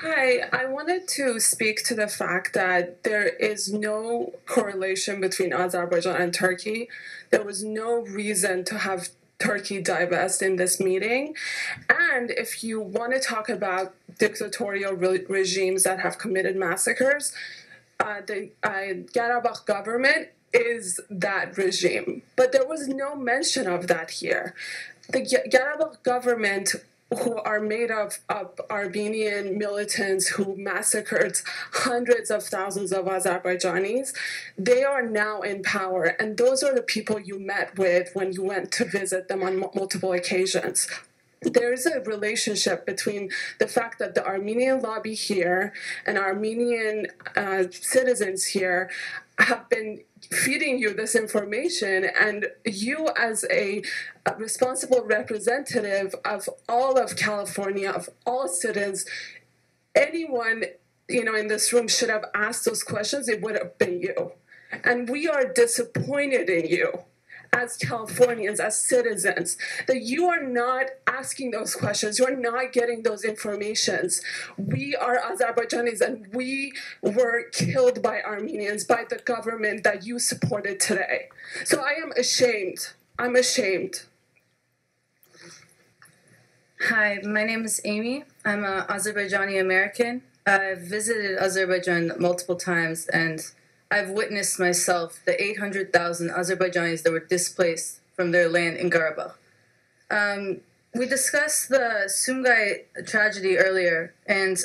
Hi, I wanted to speak to the fact that there is no correlation between Azerbaijan and Turkey. There was no reason to have Turkey divest in this meeting. And if you want to talk about dictatorial regimes that have committed massacres, the Karabakh government is that regime. But there was no mention of that here. The Karabakh government, who are made of Armenian militants who massacred hundreds of thousands of Azerbaijanis, they are now in power. And those are the people you met with when you went to visit them on multiple occasions. There is a relationship between the fact that the Armenian lobby here and Armenian citizens here have been feeding you this information, and you as a responsible representative of all of California, of all citizens, anyone in this room should have asked those questions, it would have been you. And we are disappointed in you as Californians, as citizens, that you are not asking those questions, you're not getting those informations. We are Azerbaijanis, and we were killed by Armenians, by the government that you supported today. So I am ashamed. I'm ashamed. Hi, my name is Amy. I'm an Azerbaijani American. I've visited Azerbaijan multiple times, and I've witnessed myself the 800,000 Azerbaijanis that were displaced from their land in Karabakh. We discussed the Sumgay tragedy earlier, and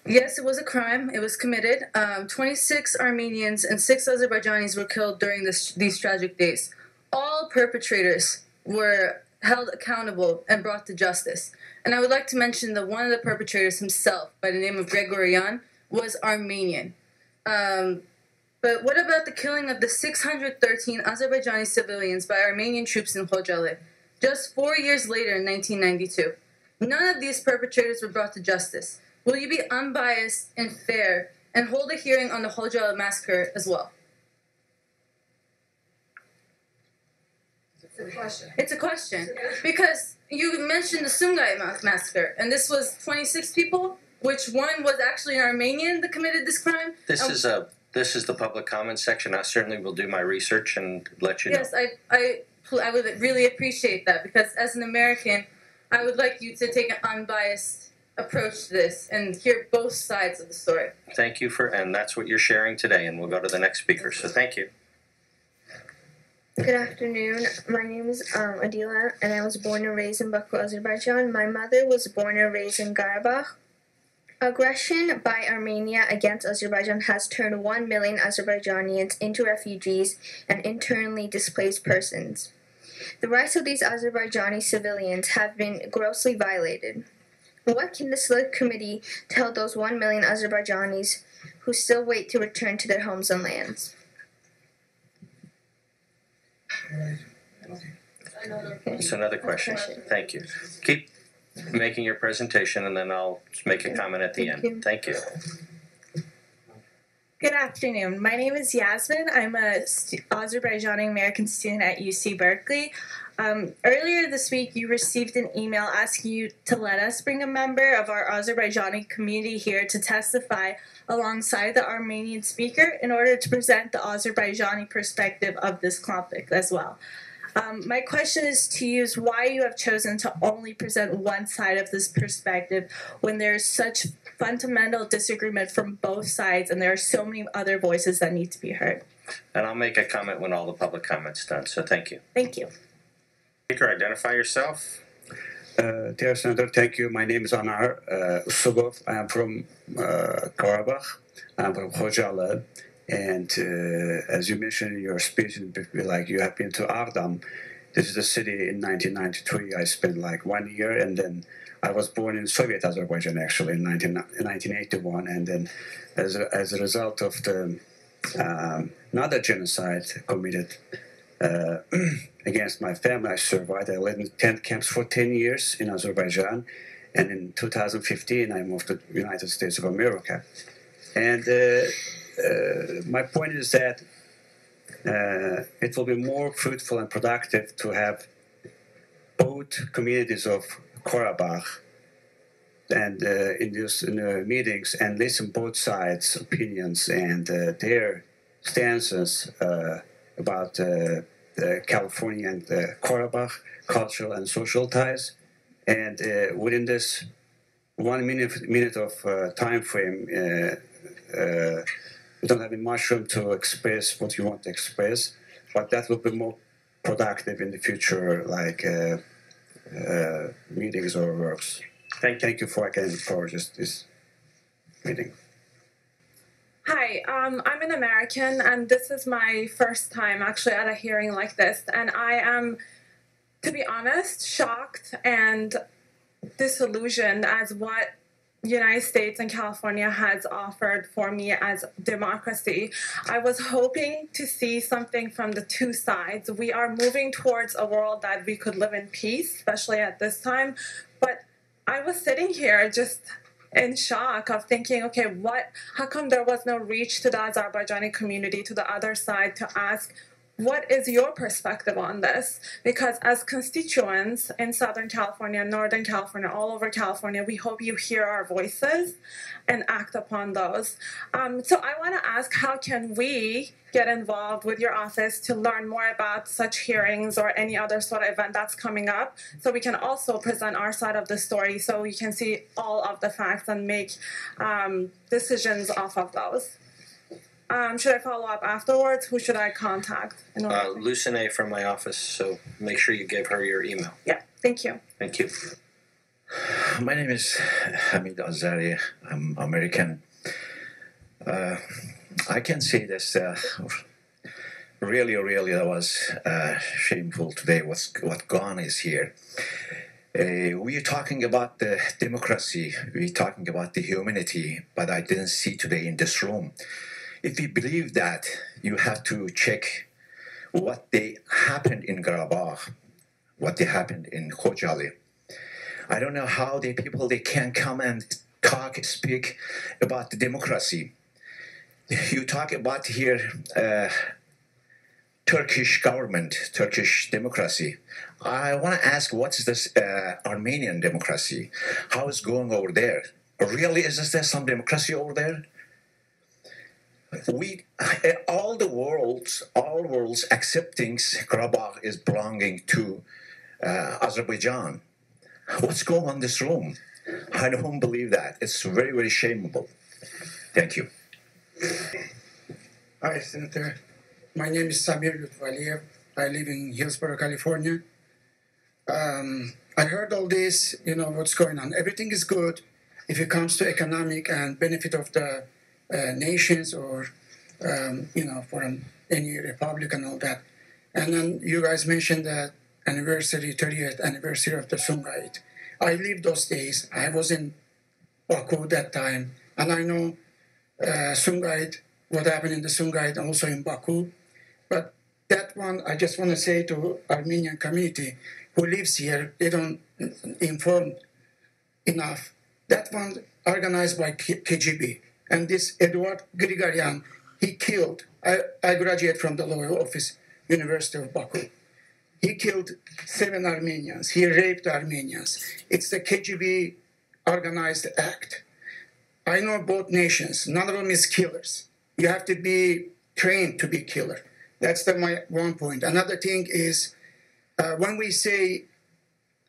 yes, it was a crime. It was committed. 26 Armenians and 6 Azerbaijanis were killed during these tragic days. All perpetrators were held accountable and brought to justice. And I would like to mention that one of the perpetrators himself, by the name of Gregorian, was Armenian. But what about the killing of the 613 Azerbaijani civilians by Armenian troops in Khojaly just 4 years later in 1992? None of these perpetrators were brought to justice. Will you be unbiased and fair and hold a hearing on the Khojaly massacre as well? It's a question. It's a question. Because you mentioned the Sumgay massacre, and this was 26 people, which one was actually an Armenian that committed this crime. This is the public comment section. I certainly will do my research and let you know. Yes, I would really appreciate that, because as an American, I would like you to take an unbiased approach to this and hear both sides of the story. Thank you and that's what you're sharing today, and we'll go to the next speaker. So thank you. Good afternoon. My name is Adila, and I was born and raised in Baku, Azerbaijan. My mother was born and raised in Karabakh. Aggression by Armenia against Azerbaijan has turned 1 million Azerbaijanians into refugees and internally displaced persons. The rights of these Azerbaijani civilians have been grossly violated. What can the Select Committee tell those 1 million Azerbaijanis who still wait to return to their homes and lands? It's another question. Thank you. Keep making your presentation, and then I'll make a comment at the end. Thank you. Good afternoon. My name is Yasmin. I'm a Azerbaijani American student at UC Berkeley. Earlier this week, you received an email asking you to let us bring a member of our Azerbaijani community here to testify alongside the Armenian speaker in order to present the Azerbaijani perspective of this conflict as well. My question is to you is why you have chosen to only present one side of this perspective when there's such fundamental disagreement from both sides and there are so many other voices that need to be heard. And I'll make a comment when all the public comment's done, so thank you. Thank you. Speaker, identify yourself. Dear Senator, thank you. My name is Anar Usugov. I am from Karabakh. I'm from Khojaly. And as you mentioned in your speech, like you have been to Ardam. This is the city in 1993. I spent like 1 year, and then I was born in Soviet Azerbaijan actually in 1981. And then as a result of the another genocide committed against my family, I survived. I lived in tent camps for 10 years in Azerbaijan. And in 2015, I moved to the United States of America. And my point is that it will be more fruitful and productive to have both communities of Karabakh and in these meetings and listen both sides' opinions and their stances about California and Karabakh cultural and social ties. And within this 1 minute of time frame, we don't have much room to express what you want to express, but that will be more productive in the future, like meetings or works. Thank you for just this meeting. Hi, I'm an American, and this is my first time actually at a hearing like this, and I am, to be honest, shocked and disillusioned as what United States and California has offered for me as democracy. I was hoping to see something from the two sides. We are moving towards a world that we could live in peace, especially at this time, but I was sitting here just in shock of thinking, okay, how come there was no reach to the Azerbaijani community, to the other side, to ask, what is your perspective on this? Because as constituents in Southern California, Northern California, all over California, we hope you hear our voices and act upon those. So I want to ask, how can we get involved with your office to learn more about such hearings or any other sort of event that's coming up, so we can also present our side of the story, so we can see all of the facts and make decisions off of those? Should I follow up afterwards? Who should I contact? Lucine from my office, so make sure you give her your email. Yeah, thank you. Thank you. My name is Hamid Azari. I'm American. I can say this. Really, that was shameful today. What gone is here. We're talking about the democracy. We're talking about the humanity, but I didn't see today in this room. If you believe that, you have to check what they happened in Karabakh, what they happened in Khojaly. I don't know how the people, they can come and speak about the democracy. You talk about here Turkish government, Turkish democracy. I want to ask, what's this Armenian democracy? How is going over there? Really, is there some democracy over there? All worlds accepting Karabakh is belonging to Azerbaijan. What's going on in this room? I don't believe that. It's very, very shameful. Thank you. Hi, Senator. My name is Samir Lutvaliev. I live in Hillsborough, California. I heard all this, what's going on. Everything is good if it comes to economic and benefit of the nations or, for any republic and all that. And then you guys mentioned the 30th anniversary of the Sumgait. I lived those days. I was in Baku that time. And I know Sumgait, what happened in the Sumgait, also in Baku. But that one, I just want to say to Armenian community who lives here, they don't inform enough. That one organized by KGB. And this Eduard Grigoryan, he killed, I graduated from the law office, University of Baku. He killed 7 Armenians. He raped Armenians. It's the KGB organized act. I know both nations. None of them is killers. You have to be trained to be killer. That's my one point. Another thing is, when we say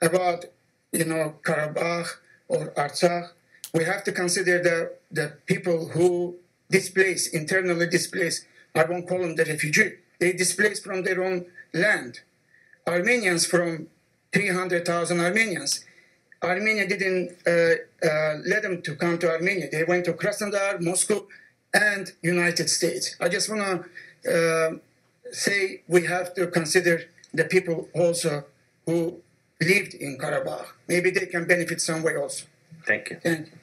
about, Karabakh or Artsakh, we have to consider the people who internally displaced. I won't call them the refugee. They displaced from their own land. Armenians, from 300,000 Armenians. Armenia didn't let them to come to Armenia. They went to Krasnodar, Moscow, and United States. I just want to say we have to consider the people also who lived in Karabakh. Maybe they can benefit some way also. Thank you. Thank you.